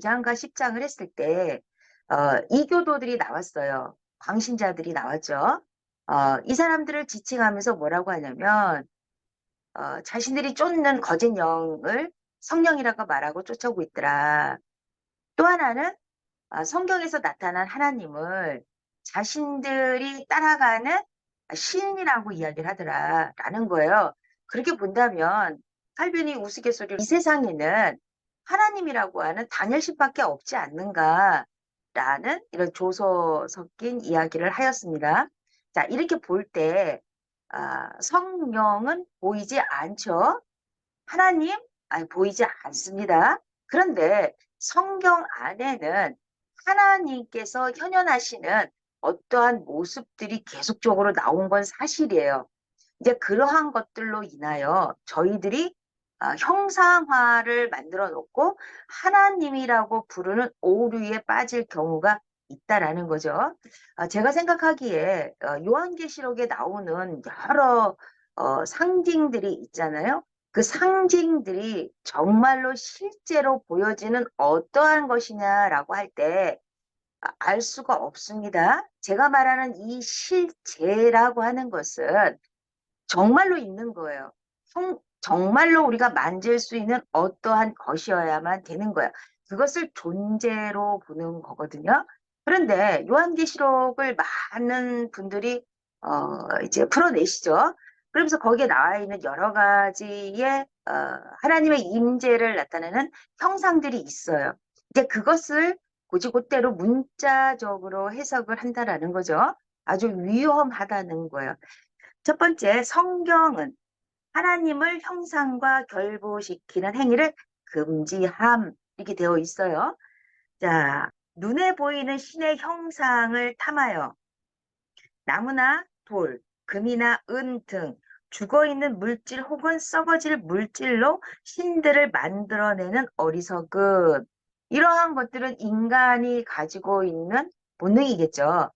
9장과 10장을 했을 때 이교도들이 나왔어요. 광신자들이 나왔죠. 이 사람들을 지칭하면서 뭐라고 하냐면 자신들이 쫓는 거짓 영을 성령이라고 말하고 쫓아오고 있더라. 또 하나는 성경에서 나타난 하나님을 자신들이 따라가는 신이라고 이야기를 하더라라는 거예요. 그렇게 본다면 칼빈이 우스갯소리로 이 세상에는 하나님이라고 하는 다니엘신밖에 없지 않는가라는 이런 조소 섞인 이야기를 하였습니다. 자, 이렇게 볼 때 성령은 보이지 않죠. 하나님 보이지 않습니다. 그런데 성경 안에는 하나님께서 현현하시는 어떠한 모습들이 계속적으로 나온 건 사실이에요. 이제 그러한 것들로 인하여 저희들이 형상화를 만들어 놓고 하나님이라고 부르는 오류에 빠질 경우가 있다라는 거죠. 제가 생각하기에 요한계시록에 나오는 여러 상징들이 있잖아요. 그 상징들이 정말로 실제로 보여지는 어떠한 것이냐라고 할 때 알 수가 없습니다. 제가 말하는 이 실제라고 하는 것은 정말로 있는 거예요. 정말로 우리가 만질 수 있는 어떠한 것이어야만 되는 거예요. 그것을 존재로 보는 거거든요. 그런데 요한계시록을 많은 분들이 이제 풀어내시죠. 그러면서 거기에 나와 있는 여러 가지의 하나님의 임재를 나타내는 형상들이 있어요. 이제 그것을 곧이곧대로 문자적으로 해석을 한다라는 거죠. 아주 위험하다는 거예요. 첫 번째, 성경은 하나님을 형상과 결부시키는 행위를 금지함 이렇게 되어 있어요. 자, 눈에 보이는 신의 형상을 탐하여 나무나 돌, 금이나 은 등 죽어있는 물질 혹은 썩어질 물질로 신들을 만들어내는 어리석음. 이러한 것들은 인간이 가지고 있는 본능이겠죠.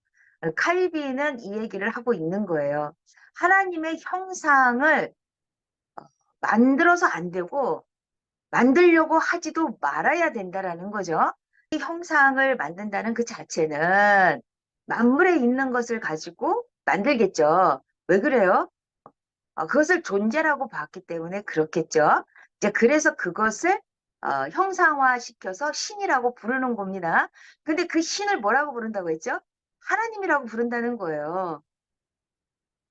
칼빈은 이 얘기를 하고 있는 거예요. 하나님의 형상을 만들어서 안 되고 만들려고 하지도 말아야 된다라는 거죠. 이 형상을 만든다는 그 자체는 만물에 있는 것을 가지고 만들겠죠. 왜 그래요? 그것을 존재라고 봤기 때문에 그렇겠죠. 이제 그래서 그것을 형상화시켜서 신이라고 부르는 겁니다. 근데 그 신을 뭐라고 부른다고 했죠? 하나님이라고 부른다는 거예요.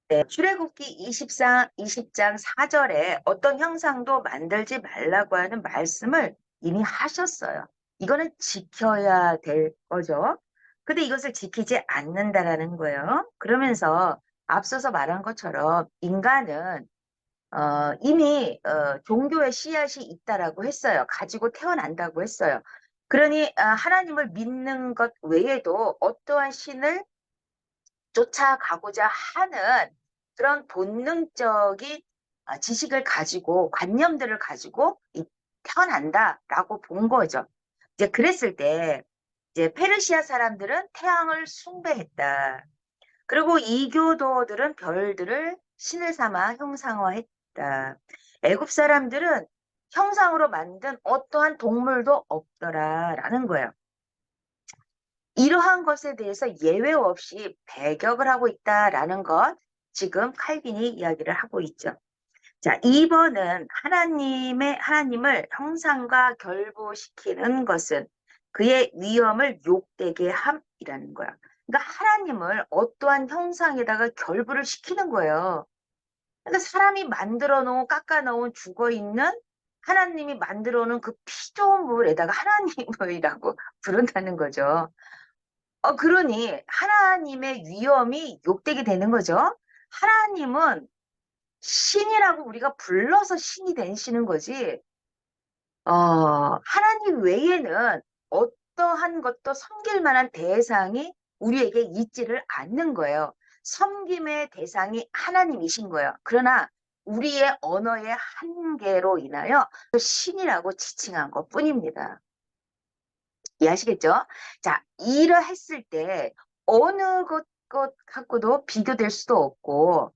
네, 출애굽기 20장 4절에 어떤 형상도 만들지 말라고 하는 말씀을 이미 하셨어요. 이거는 지켜야 될 거죠. 근데 이것을 지키지 않는다라는 거예요. 그러면서 앞서서 말한 것처럼 인간은 이미 종교의 씨앗이 있다라고 했어요. 가지고 태어난다고 했어요. 그러니 하나님을 믿는 것 외에도 어떠한 신을 쫓아가고자 하는 그런 본능적인 지식을 가지고 관념들을 가지고 태어난다라고 본 거죠. 이제 그랬을 때 이제 페르시아 사람들은 태양을 숭배했다. 그리고 이교도들은 별들을 신을 삼아 형상화했다. 애굽 사람들은 형상으로 만든 어떠한 동물도 없더라라는 거예요. 이러한 것에 대해서 예외 없이 배격을 하고 있다라는 것, 지금 칼빈이 이야기를 하고 있죠. 자, 2번은 하나님을 형상과 결부시키는 것은 그의 위엄을 욕되게 함이라는 거야. 그러니까 하나님을 어떠한 형상에다가 결부를 시키는 거예요. 그러니까 사람이 만들어 놓은, 깎아 놓은 죽어 있는 하나님이 만들어 놓은 그 피조물에다가 하나님이라고 부른다는 거죠. 그러니 하나님의 위엄이 욕되게 되는 거죠. 하나님은 신이라고 우리가 불러서 신이 되시는 거지. 하나님 외에는 어떠한 것도 섬길 만한 대상이 우리에게 있지를 않는 거예요. 섬김의 대상이 하나님이신 거예요. 그러나 우리의 언어의 한계로 인하여 신이라고 지칭한 것 뿐입니다. 이해하시겠죠? 자, 이러했을 때 어느 것 갖고도 비교될 수도 없고,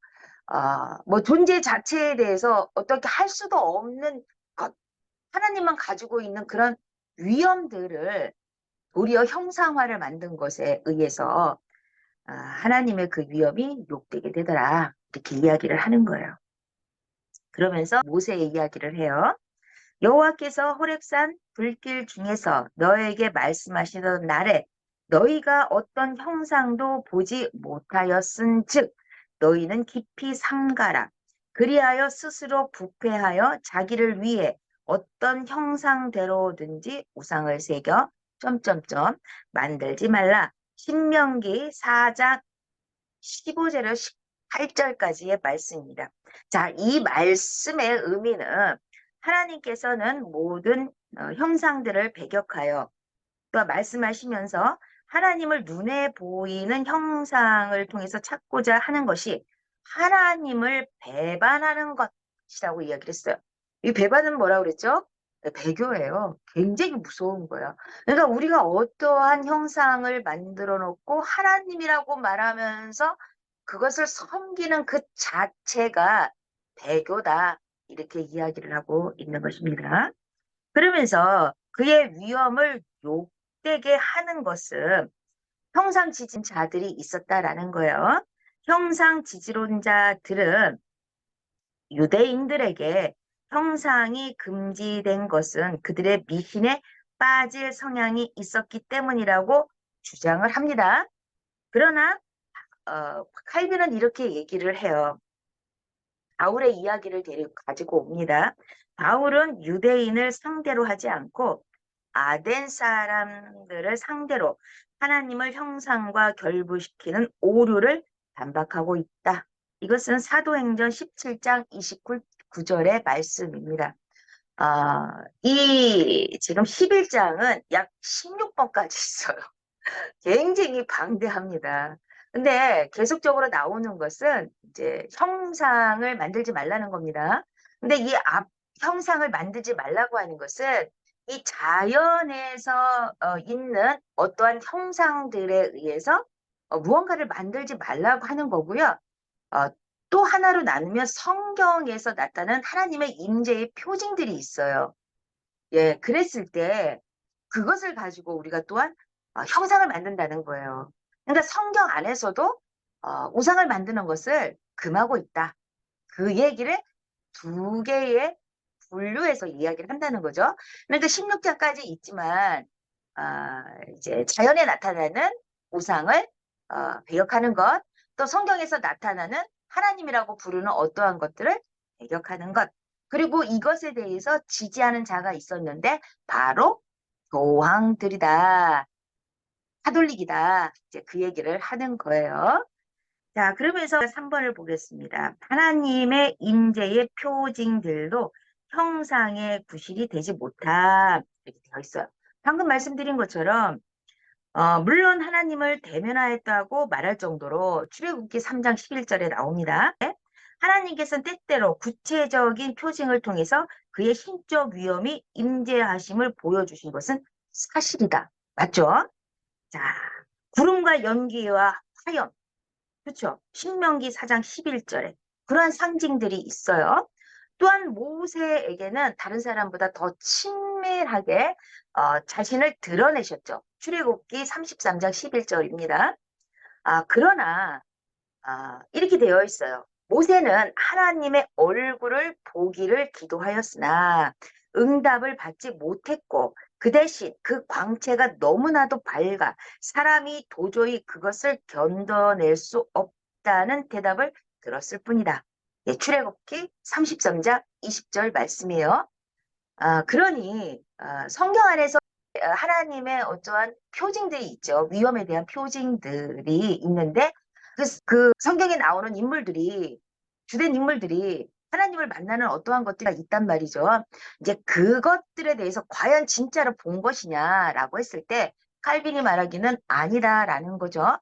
뭐 존재 자체에 대해서 어떻게 할 수도 없는 것, 하나님만 가지고 있는 그런 위험들을 도리어 형상화를 만든 것에 의해서 하나님의 그 위험이 욕되게 되더라. 이렇게 이야기를 하는 거예요. 그러면서 모세의 이야기를 해요. 여호와께서 호렙산 불길 중에서 너에게 말씀하시던 날에 너희가 어떤 형상도 보지 못하였은즉 너희는 깊이 삼가라. 그리하여 스스로 부패하여 자기를 위해 어떤 형상대로든지 우상을 새겨 점점점 만들지 말라. 신명기 4장 15절에서 18절까지의 말씀입니다. 자, 이 말씀의 의미는 하나님께서는 모든 형상들을 배격하여 또 말씀하시면서 하나님을 눈에 보이는 형상을 통해서 찾고자 하는 것이 하나님을 배반하는 것이라고 이야기를 했어요. 이 배반은 뭐라고 그랬죠? 배교예요. 굉장히 무서운 거예요. 그러니까 우리가 어떠한 형상을 만들어 놓고 하나님이라고 말하면서 그것을 섬기는 그 자체가 배교다. 이렇게 이야기를 하고 있는 것입니다. 그러면서 그의 위험을 욕되게 하는 것은 형상 지진자들이 있었다라는 거예요. 형상 지지론자들은 유대인들에게 형상이 금지된 것은 그들의 미신에 빠질 성향이 있었기 때문이라고 주장을 합니다. 그러나 칼빈은 이렇게 얘기를 해요. 바울의 이야기를 가지고 옵니다. 바울은 유대인을 상대로 하지 않고 아덴 사람들을 상대로 하나님을 형상과 결부시키는 오류를 반박하고 있다. 이것은 사도행전 17장 29절의 말씀입니다. 이 지금 11장은 약 16번까지 있어요. 굉장히 방대합니다. 근데 계속적으로 나오는 것은 이제 형상을 만들지 말라는 겁니다. 근데 이 형상을 만들지 말라고 하는 것은 이 자연에서 있는 어떠한 형상들에 의해서 무언가를 만들지 말라고 하는 거고요. 어, 또 하나로 나누면 성경에서 나타난 하나님의 임재의 표징들이 있어요. 예, 그랬을 때 그것을 가지고 우리가 또한 형상을 만든다는 거예요. 그러니까 성경 안에서도 우상을 만드는 것을 금하고 있다. 그 얘기를 두 개의 분류해서 이야기를 한다는 거죠. 그러니까 16장까지 있지만 이제 자연에 나타나는 우상을 배격하는 것, 또 성경에서 나타나는 하나님이라고 부르는 어떠한 것들을 배격하는 것, 그리고 이것에 대해서 지지하는 자가 있었는데 바로 교황들이다, 카톨릭이다, 이제 그 얘기를 하는 거예요. 자, 그러면서 3번을 보겠습니다. 하나님의 임재의 표징들도 형상의 구실이 되지 못함. 이렇게 되어 있어요. 방금 말씀드린 것처럼 물론 하나님을 대면하였다고 말할 정도로 출애굽기 3장 11절에 나옵니다. 하나님께서는 때때로 구체적인 표징을 통해서 그의 신적 위엄이 임재하심을 보여주신 것은 사실이다. 맞죠? 자, 구름과 연기와 화염, 그렇죠? 신명기 4장 11절에 그러한 상징들이 있어요. 또한 모세에게는 다른 사람보다 더 친밀하게 자신을 드러내셨죠. 출애굽기 33장 11절입니다. 그러나 이렇게 되어 있어요. 모세는 하나님의 얼굴을 보기를 기도하였으나 응답을 받지 못했고 그 대신 그 광채가 너무나도 밝아 사람이 도저히 그것을 견뎌낼 수 없다는 대답을 들었을 뿐이다. 예, 출애굽기 33장 20절 말씀이에요. 그러니 성경 안에서 하나님의 어떠한 표징들이 있죠. 위험에 대한 표징들이 있는데 그 성경에 나오는 인물들이 주된 인물들이 하나님을 만나는 어떠한 것들이 있단 말이죠. 이제 그것들에 대해서 과연 진짜로 본 것이냐라고 했을 때 칼빈이 말하기는 아니다라는 거죠.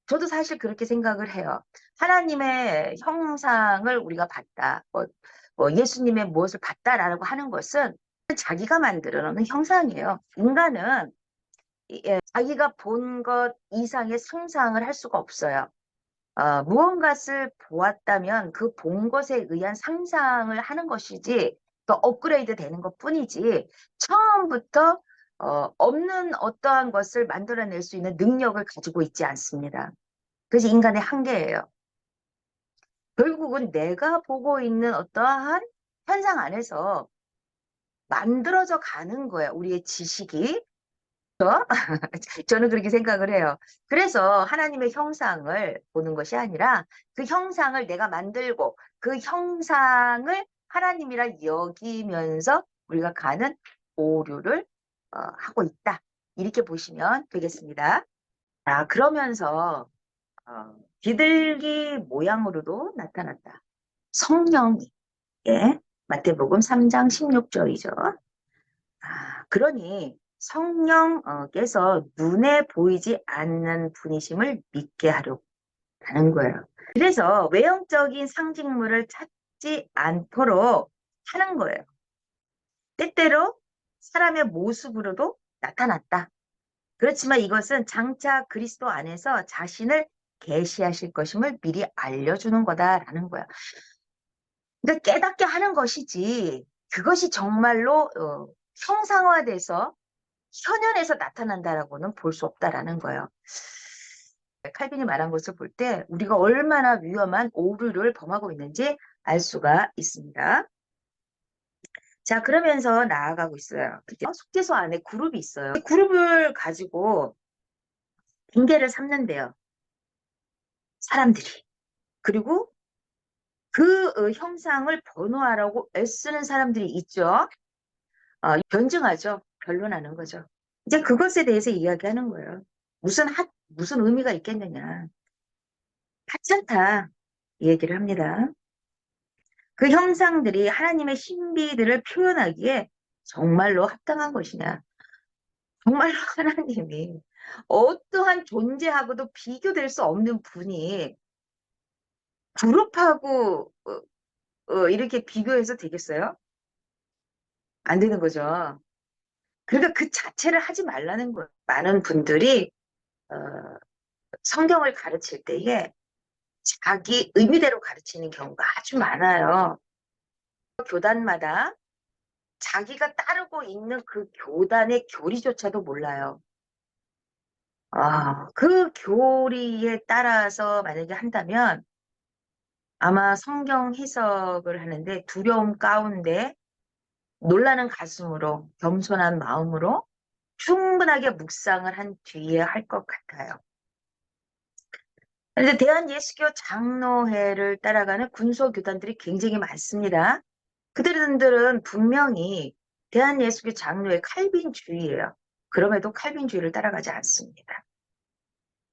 저도 사실 그렇게 생각을 해요. 하나님의 형상을 우리가 봤다. 예수님의 무엇을 봤다라고 하는 것은 자기가 만들어 놓은 형상이에요. 인간은 자기가 본 것 이상의 상상을 할 수가 없어요. 무언가를 보았다면 그 본 것에 의한 상상을 하는 것이지 또 업그레이드 되는 것 뿐이지 처음부터 없는 어떠한 것을 만들어낼 수 있는 능력을 가지고 있지 않습니다. 그것이 인간의 한계예요. 결국은 내가 보고 있는 어떠한 현상 안에서 만들어져 가는 거예요. 우리의 지식이. 저는 그렇게 생각을 해요. 그래서 하나님의 형상을 보는 것이 아니라 그 형상을 내가 만들고 그 형상을 하나님이라 여기면서 우리가 가는 오류를 하고 있다. 이렇게 보시면 되겠습니다. 그러면서 비둘기 모양으로도 나타났다. 성령이. 예, 마태복음 3장 16절이죠. 그러니 성령께서 눈에 보이지 않는 분이심을 믿게 하려는 거예요. 그래서 외형적인 상징물을 찾지 않도록 하는 거예요. 때때로 사람의 모습으로도 나타났다. 그렇지만 이것은 장차 그리스도 안에서 자신을 계시하실 것임을 미리 알려주는 거다라는 거야. 그러니까 깨닫게 하는 것이지 그것이 정말로 형상화돼서 현현에서 나타난다라고는 볼 수 없다라는 거예요. 칼빈이 말한 것을 볼 때 우리가 얼마나 위험한 오류를 범하고 있는지 알 수가 있습니다. 자, 그러면서 나아가고 있어요. 속죄소 안에 그룹이 있어요. 그룹을 가지고 징계를 삼는데요. 사람들이. 그리고 그 형상을 번호하라고 애쓰는 사람들이 있죠. 변증하죠. 변론하는 거죠. 이제 그것에 대해서 이야기하는 거예요. 무슨 의미가 있겠느냐. 하찮다. 이 얘기를 합니다. 그 형상들이 하나님의 신비들을 표현하기에 정말로 합당한 것이냐. 정말로 하나님이 어떠한 존재하고도 비교될 수 없는 분이 그룹하고 이렇게 비교해서 되겠어요? 안 되는 거죠. 그러니까 그 자체를 하지 말라는 거예요. 많은 분들이 어, 성경을 가르칠 때에 자기 의미대로 가르치는 경우가 아주 많아요. 교단마다 자기가 따르고 있는 그 교단의 교리조차도 몰라요. 그 교리에 따라서 만약에 한다면 아마 성경 해석을 하는데 두려움 가운데 놀라는 가슴으로 겸손한 마음으로 충분하게 묵상을 한 뒤에 할 것 같아요. 그런데 대한예수교 장로회를 따라가는 군소교단들이 굉장히 많습니다. 그들은 분명히 대한예수교 장로회 칼빈주의예요. 그럼에도 칼빈주의를 따라가지 않습니다.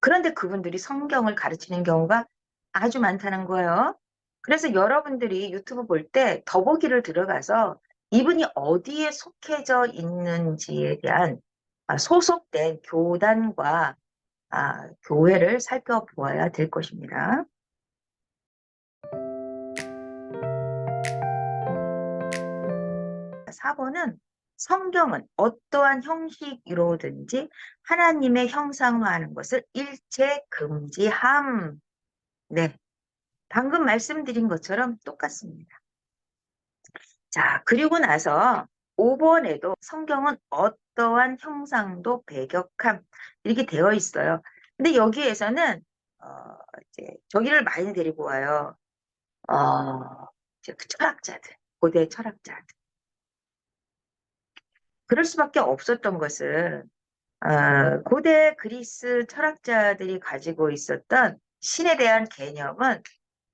그런데 그분들이 성경을 가르치는 경우가 아주 많다는 거예요. 그래서 여러분들이 유튜브 볼 때 더보기를 들어가서 이분이 어디에 속해져 있는지에 대한 소속된 교단과 교회를 살펴보아야 될 것입니다. 4번은 성경은 어떠한 형식으로든지 하나님의 형상화하는 것을 일체 금지함. 네, 방금 말씀드린 것처럼 똑같습니다. 자, 그리고 나서 5번에도 성경은 어떠한 형상도 배격함. 이렇게 되어 있어요. 근데 여기에서는 이제 저기를 많이 데리고 와요. 이제 그 철학자들, 고대 철학자들. 그럴 수밖에 없었던 것은 고대 그리스 철학자들이 가지고 있었던 신에 대한 개념은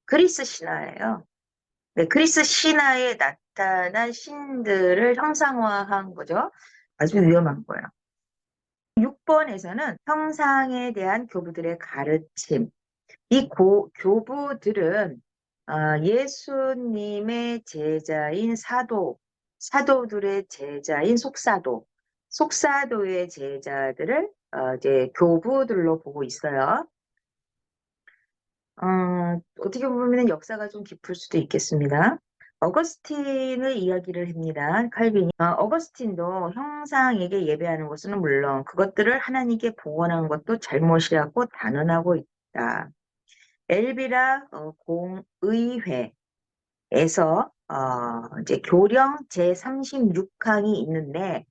그리스 신화예요. 네, 그리스 신화에 나타난 신들을 형상화한 거죠. 아주 위험한 거예요. 6번에서는 형상에 대한 교부들의 가르침. 이 교부들은 예수님의 제자인 사도들의 제자인 속사도의 제자들을 이제 교부들로 보고 있어요. 어떻게 보면 역사가 좀 깊을 수도 있겠습니다. 어거스틴의 이야기를 합니다. 칼빈이. 어거스틴도 형상에게 예배하는 것은 물론 그것들을 하나님께 복원하는 것도 잘못이라고 단언하고 있다. 엘비라 공의회에서 이제 교령 제36항이 있는데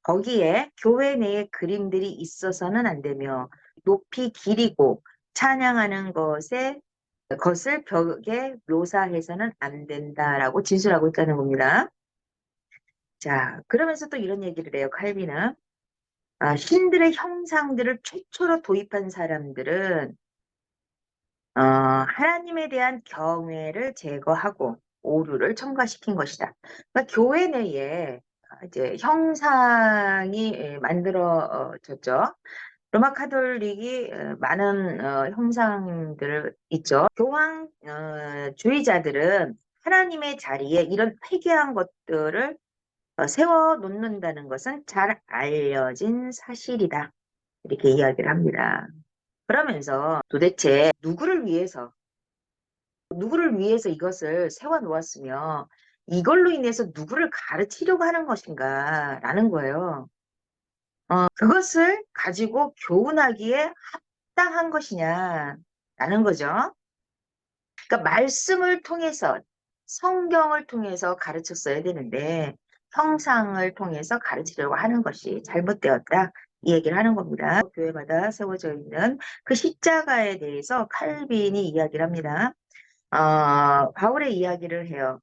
거기에 교회 내에 그림들이 있어서는 안 되며 높이 기리고 찬양하는 것을 벽에 묘사해서는 안 된다라고 진술하고 있다는 겁니다. 자, 그러면서 또 이런 얘기를 해요. 칼빈은 신들의 형상들을 최초로 도입한 사람들은 하나님에 대한 경외를 제거하고 오류를 첨가시킨 것이다. 그러니까 교회 내에 이제 형상이 만들어졌죠. 로마 카톨릭이 많은 형상들을 있죠. 교황 주의자들은 하나님의 자리에 이런 회개한 것들을 세워 놓는다는 것은 잘 알려진 사실이다. 이렇게 이야기를 합니다. 그러면서 도대체 누구를 위해서 이것을 세워 놓았으며 이걸로 인해서 누구를 가르치려고 하는 것인가 라는 거예요. 그것을 가지고 교훈하기에 합당한 것이냐 라는 거죠. 그러니까 말씀을 통해서 성경을 통해서 가르쳤어야 되는데 형상을 통해서 가르치려고 하는 것이 잘못되었다. 이 얘기를 하는 겁니다. 교회마다 세워져 있는 그 십자가에 대해서 칼빈이 이야기를 합니다. 바울의 이야기를 해요.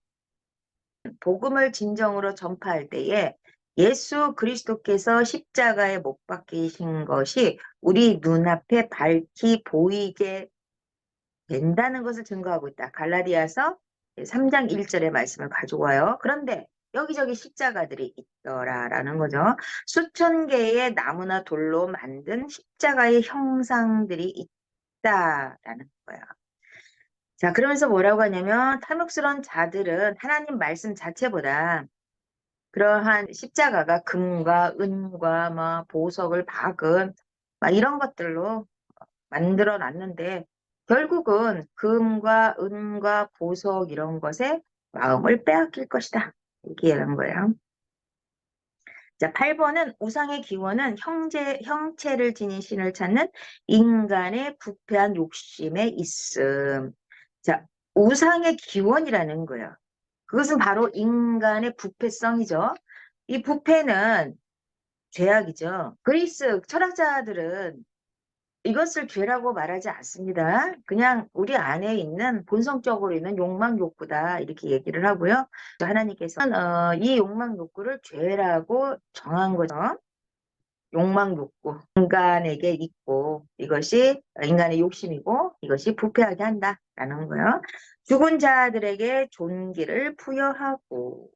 복음을 진정으로 전파할 때에 예수 그리스도께서 십자가에 못 박히신 것이 우리 눈앞에 밝히 보이게 된다는 것을 증거하고 있다. 갈라디아서 3장 1절의 말씀을 가져와요. 그런데 여기저기 십자가들이 있더라라는 거죠. 수천 개의 나무나 돌로 만든 십자가의 형상들이 있다라는 거야. 자, 그러면서 뭐라고 하냐면 탐욕스러운 자들은 하나님 말씀 자체보다 그러한 십자가가 금과 은과 막 보석을 박은 막 이런 것들로 만들어 놨는데 결국은 금과 은과 보석 이런 것에 마음을 빼앗길 것이다. 이렇게 얘기한 거예요. 자, 8번은 우상의 기원은 형체를 지닌 신을 찾는 인간의 부패한 욕심에 있음. 자, 우상의 기원이라는 거예요. 그것은 바로 인간의 부패성이죠. 이 부패는 죄악이죠. 그리스 철학자들은 이것을 죄라고 말하지 않습니다. 그냥 우리 안에 있는 본성적으로 있는 욕망 욕구다 이렇게 얘기를 하고요. 하나님께서는 이 욕망 욕구를 죄라고 정한 거죠. 욕망 욕구 인간에게 있고 이것이 인간의 욕심이고 이것이 부패하게 한다라는 거예요. 죽은 자들에게 존귀를 부여하고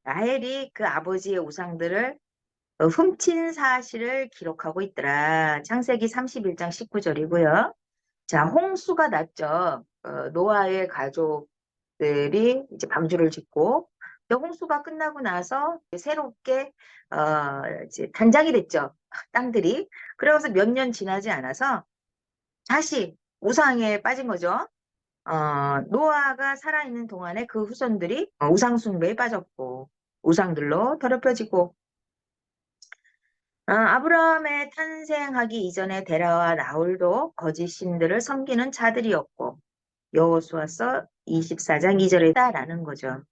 라헬이 그 아버지의 우상들을 훔친 사실을 기록하고 있더라. 창세기 31장 19절이고요. 자, 홍수가 났죠. 노아의 가족들이 이제 방주를 짓고 홍수가 끝나고 나서 새롭게 이제 단장이 됐죠. 땅들이. 그러고서 몇 년 지나지 않아서 다시 우상에 빠진 거죠. 노아가 살아있는 동안에 그 후손들이 우상 숭배에 빠졌고 우상들로 더럽혀지고 아브라함의 탄생하기 이전에 데라와 나홀도 거짓 신들을 섬기는 자들이었고 여호수아서 24장 2절에 있다라는 거죠.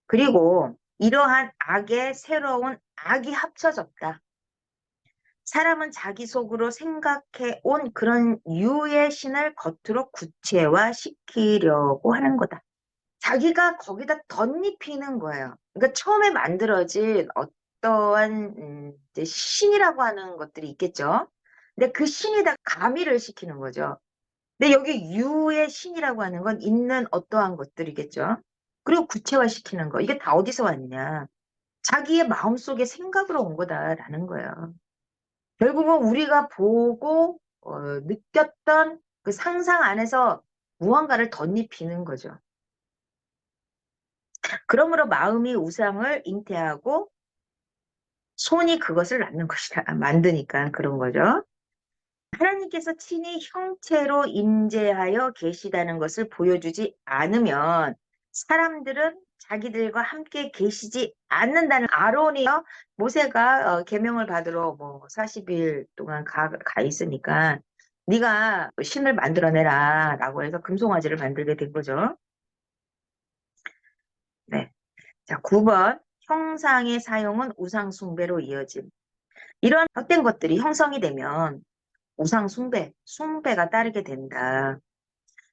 그리고 이러한 악의 새로운 악이 합쳐졌다. 사람은 자기 속으로 생각해 온 그런 유의 신을 겉으로 구체화시키려고 하는 거다. 자기가 거기다 덧입히는 거예요. 그러니까 처음에 만들어진 어떠한 이제 신이라고 하는 것들이 있겠죠. 근데 그 신에다 가미를 시키는 거죠. 근데 여기 유의 신이라고 하는 건 있는 어떠한 것들이겠죠. 그리고 구체화시키는 거. 이게 다 어디서 왔냐. 자기의 마음속에 생각으로 온 거다라는 거예요. 결국은 우리가 보고 느꼈던 그 상상 안에서 무언가를 덧입히는 거죠. 그러므로 마음이 우상을 잉태하고 손이 그것을 낳는 것이다. 만드니까 그런 거죠. 하나님께서 친히 형체로 임재하여 계시다는 것을 보여주지 않으면 사람들은 자기들과 함께 계시지 않는다는 아론이요. 모세가 계명을 받으러 뭐 40일 동안 가 있으니까 네가 신을 만들어내라 라고 해서 금송아지를 만들게 된 거죠. 네. 자, 9번 형상의 사용은 우상 숭배로 이어짐. 이런 헛된 것들이 형성이 되면 우상 숭배가 따르게 된다.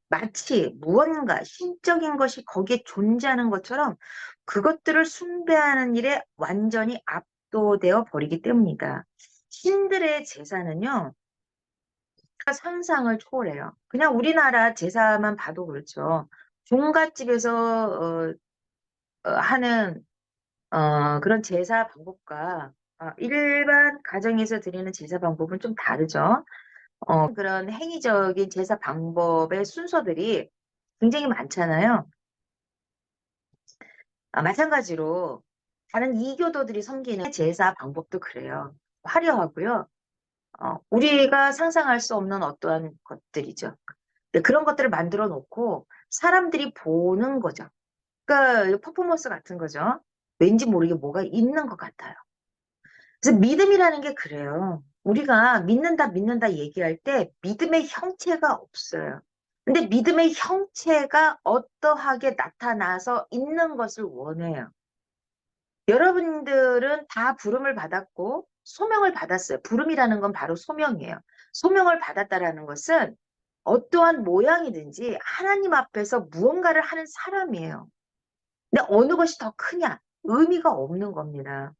마치 무언가 신적인 것이 거기에 존재하는 것처럼 그것들을 숭배하는 일에 완전히 압도되어 버리기 때문이다. 신들의 제사는요, 상상을 초월해요. 그냥 우리나라 제사만 봐도 그렇죠. 종갓집에서 하는 그런 제사 방법과 일반 가정에서 드리는 제사 방법은 좀 다르죠. 그런 행위적인 제사 방법의 순서들이 굉장히 많잖아요. 마찬가지로 다른 이교도들이 섬기는 제사 방법도 그래요. 화려하고요. 우리가 상상할 수 없는 어떠한 것들이죠. 근데 그런 것들을 만들어 놓고 사람들이 보는 거죠. 그러니까 퍼포먼스 같은 거죠. 왠지 모르게 뭐가 있는 것 같아요. 그래서 믿음이라는 게 그래요. 우리가 믿는다 얘기할 때 믿음의 형체가 없어요. 근데 믿음의 형체가 어떠하게 나타나서 있는 것을 원해요. 여러분들은 다 부름을 받았고 소명을 받았어요. 부름이라는 건 바로 소명이에요. 소명을 받았다라는 것은 어떠한 모양이든지 하나님 앞에서 무언가를 하는 사람이에요. 근데 어느 것이 더 크냐? 의미가 없는 겁니다.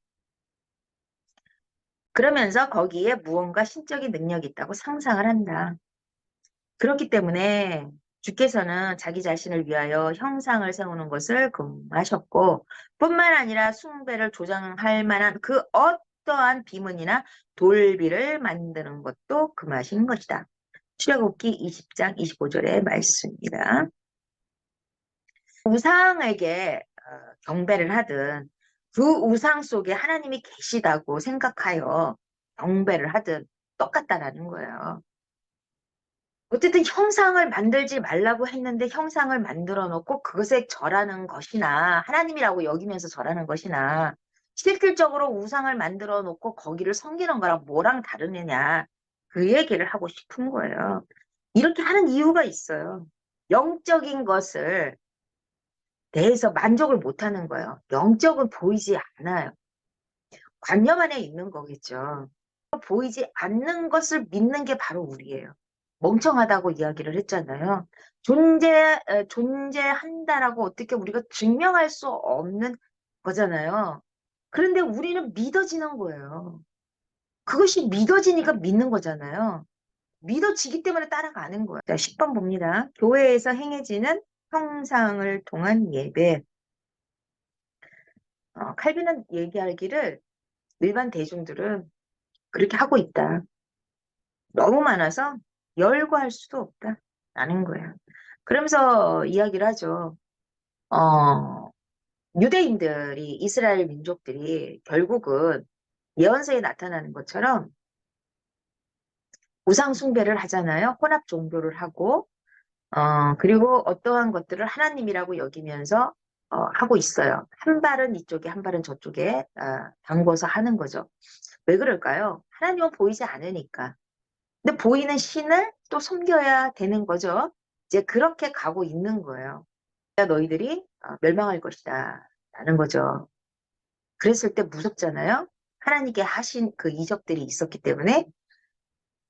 그러면서 거기에 무언가 신적인 능력이 있다고 상상을 한다. 그렇기 때문에 주께서는 자기 자신을 위하여 형상을 세우는 것을 금하셨고 뿐만 아니라 숭배를 조장할 만한 그 어떠한 비문이나 돌비를 만드는 것도 금하신 것이다. 출애굽기 20장 25절의 말씀입니다. 우상에게 경배를 하든 그 우상 속에 하나님이 계시다고 생각하여 경배를 하든 똑같다라는 거예요. 어쨌든 형상을 만들지 말라고 했는데 형상을 만들어 놓고 그것에 절하는 것이나 하나님이라고 여기면서 절하는 것이나 실질적으로 우상을 만들어 놓고 거기를 섬기는 거랑 뭐랑 다르느냐 그 얘기를 하고 싶은 거예요. 이렇게 하는 이유가 있어요. 영적인 것을 대해서 만족을 못 하는 거예요. 영적은 보이지 않아요. 관념 안에 있는 거겠죠. 보이지 않는 것을 믿는 게 바로 우리예요. 멍청하다고 이야기를 했잖아요. 존재한다라고 어떻게 우리가 증명할 수 없는 거잖아요. 그런데 우리는 믿어지는 거예요. 그것이 믿어지니까 믿는 거잖아요. 믿어지기 때문에 따라가는 거예요. 자, 10번 봅니다. 교회에서 행해지는 형상을 통한 예배. 칼빈은 얘기하기를 일반 대중들은 그렇게 하고 있다. 너무 많아서 열거할 수도 없다라는 거예요. 그러면서 이야기를 하죠. 어, 유대인들이 이스라엘 민족들이 결국은 예언서에 나타나는 것처럼 우상 숭배를 하잖아요. 혼합 종교를 하고 그리고 어떠한 것들을 하나님이라고 여기면서 하고 있어요. 한 발은 이쪽에 한 발은 저쪽에 담궈서 하는 거죠. 왜 그럴까요? 하나님은 보이지 않으니까. 근데 보이는 신을 또 섬겨야 되는 거죠. 이제 그렇게 가고 있는 거예요. 너희들이 멸망할 것이다 라는 거죠. 그랬을 때 무섭잖아요. 하나님께 하신 그 이적들이 있었기 때문에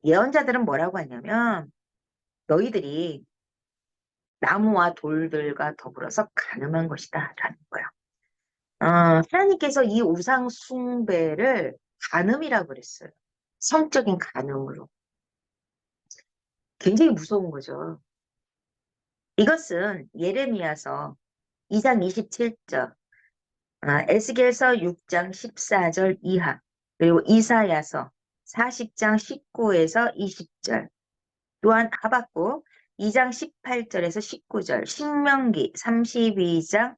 예언자들은 뭐라고 하냐면 너희들이 나무와 돌들과 더불어서 간음한 것이다 라는 거예요. 하나님께서 이 우상 숭배를 간음이라고 그랬어요. 성적인 간음으로. 굉장히 무서운 거죠. 이것은 예레미야서 2장 27절, 에스겔서 6장 14절 이하, 그리고 이사야서 40장 19에서 20절, 또한 하박국 2장 18절에서 19절, 신명기 32장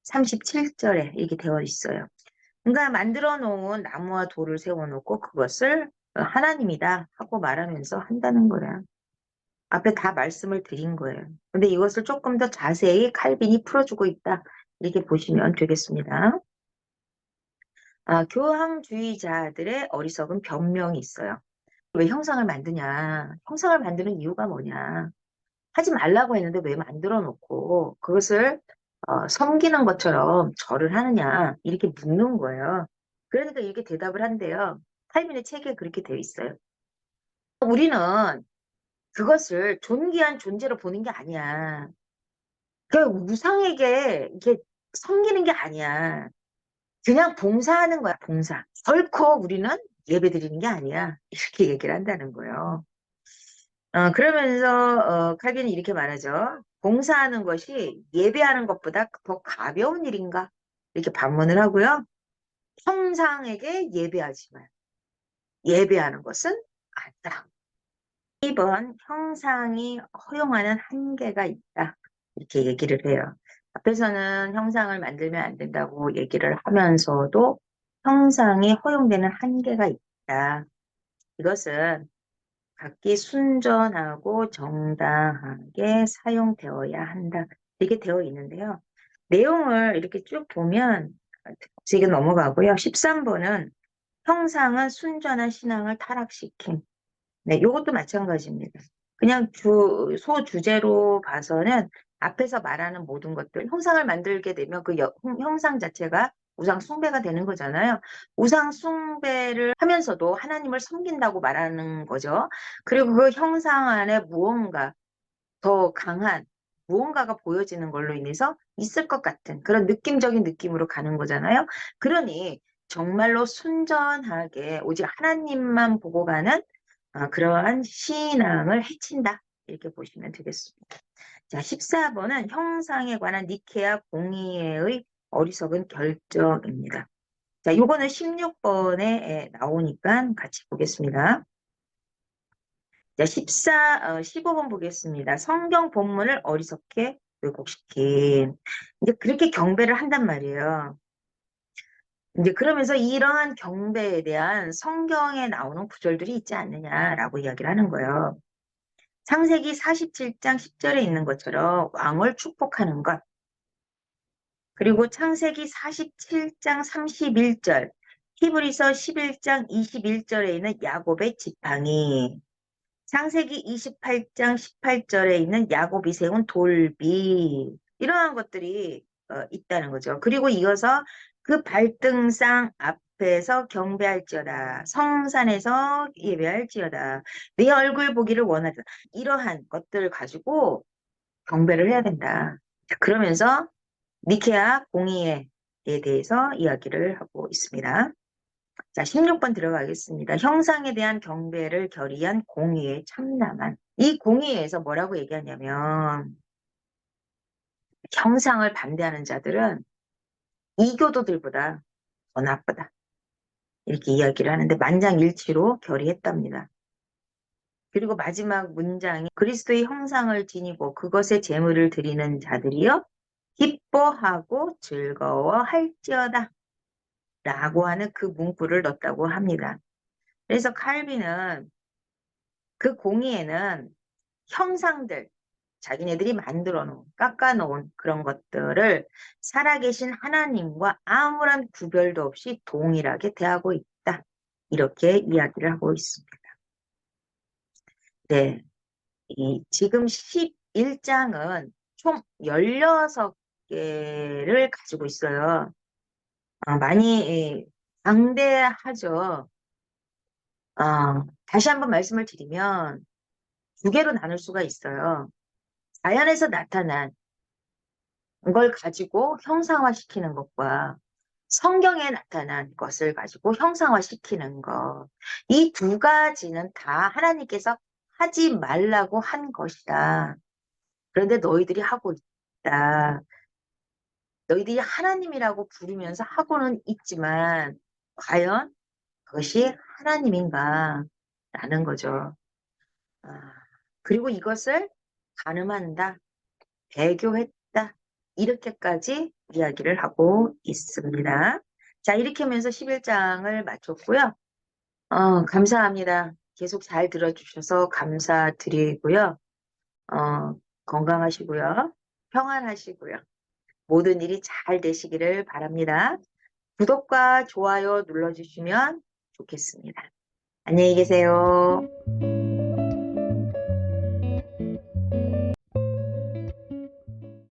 37절에 이렇게 되어 있어요. 그러니까 만들어 놓은 나무와 돌을 세워놓고 그것을 하나님이다 하고 말하면서 한다는 거야. 앞에 다 말씀을 드린 거예요. 근데 이것을 조금 더 자세히 칼빈이 풀어주고 있다. 이렇게 보시면 되겠습니다. 교황주의자들의 어리석은 변명이 있어요. 왜 형상을 만드냐? 형상을 만드는 이유가 뭐냐? 하지 말라고 했는데 왜 만들어 놓고 그것을 섬기는 것처럼 절을 하느냐 이렇게 묻는 거예요. 그러니까 이렇게 대답을 한대요. 칼빈의 책에 그렇게 되어 있어요. 우리는 그것을 존귀한 존재로 보는 게 아니야. 그 우상에게 이게 섬기는 게 아니야. 그냥 봉사하는 거야, 봉사. 결코 우리는 예배 드리는 게 아니야. 이렇게 얘기를 한다는 거예요. 그러면서 칼빈이 이렇게 말하죠. 봉사하는 것이 예배하는 것보다 더 가벼운 일인가? 이렇게 반문을 하고요. 형상에게 예배하지만 예배하는 것은 아니다. 2번 형상이 허용하는 한계가 있다. 이렇게 얘기를 해요. 앞에서는 형상을 만들면 안 된다고 얘기를 하면서도 형상이 허용되는 한계가 있다. 이것은 각기 순전하고 정당하게 사용되어야 한다. 이렇게 되어 있는데요. 내용을 이렇게 쭉 보면 지금 넘어가고요. 13번은 형상은 순전한 신앙을 타락시킨. 네, 이것도 마찬가지입니다. 그냥 소주제로 봐서는 앞에서 말하는 모든 것들, 형상을 만들게 되면 그 형상 자체가 우상 숭배가 되는 거잖아요. 우상 숭배를 하면서도 하나님을 섬긴다고 말하는 거죠. 그리고 그 형상 안에 무언가 더 강한 무언가가 보여지는 걸로 인해서 있을 것 같은 그런 느낌적인 느낌으로 가는 거잖아요. 그러니 정말로 순전하게 오직 하나님만 보고 가는 그러한 신앙을 해친다. 이렇게 보시면 되겠습니다. 자, 14번은 형상에 관한 니케아 공의회의 어리석은 결정입니다. 자, 요거는 16번에 나오니까 같이 보겠습니다. 자, 15번 보겠습니다. 성경 본문을 어리석게 왜곡시킨. 이제 그렇게 경배를 한단 말이에요. 이제 그러면서 이러한 경배에 대한 성경에 나오는 구절들이 있지 않느냐라고 이야기를 하는 거예요. 창세기 47장 10절에 있는 것처럼 왕을 축복하는 것. 그리고 창세기 47장 31절, 히브리서 11장 21절에 있는 야곱의 지팡이. 창세기 28장 18절에 있는 야곱이 세운 돌비 이러한 것들이 있다는 거죠. 그리고 이어서 그 발등상 앞에서 경배할지어다. 성산에서 예배할지어다. 내 얼굴 보기를 원하다. 이러한 것들 가지고 경배를 해야 된다. 자, 그러면서 니케아 공의회에 대해서 이야기를 하고 있습니다. 자, 16번 들어가겠습니다. 형상에 대한 경배를 결의한 공의에 참남한. 이 공의에서 뭐라고 얘기하냐면 형상을 반대하는 자들은 이교도들보다 더 나쁘다. 이렇게 이야기를 하는데 만장일치로 결의했답니다. 그리고 마지막 문장이 그리스도의 형상을 지니고 그것에 제물을 드리는 자들이여 기뻐하고 즐거워할지어다 라고 하는 그 문구를 넣었다고 합니다. 그래서 칼빈은 그 공의에는 형상들, 자기네들이 만들어 놓은, 깎아 놓은 그런 것들을 살아계신 하나님과 아무런 구별도 없이 동일하게 대하고 있다. 이렇게 이야기를 하고 있습니다. 네. 지금 11장은 총 16개를 가지고 있어요. 많이 방대하죠. 다시 한번 말씀을 드리면 두 개로 나눌 수가 있어요. 자연에서 나타난 걸 가지고 형상화시키는 것과 성경에 나타난 것을 가지고 형상화시키는 것. 이 두 가지는 다 하나님께서 하지 말라고 한 것이다. 그런데 너희들이 하고 있다. 너희들이 하나님이라고 부르면서 하고는 있지만 과연 그것이 하나님인가? 라는 거죠. 아, 그리고 이것을 가늠한다. 배교했다. 이렇게까지 이야기를 하고 있습니다. 자, 이렇게 하면서 11장을 마쳤고요. 감사합니다. 계속 잘 들어주셔서 감사드리고요. 건강하시고요. 평안하시고요. 모든 일이 잘 되시기를 바랍니다. 구독과 좋아요 눌러주시면 좋겠습니다. 안녕히 계세요.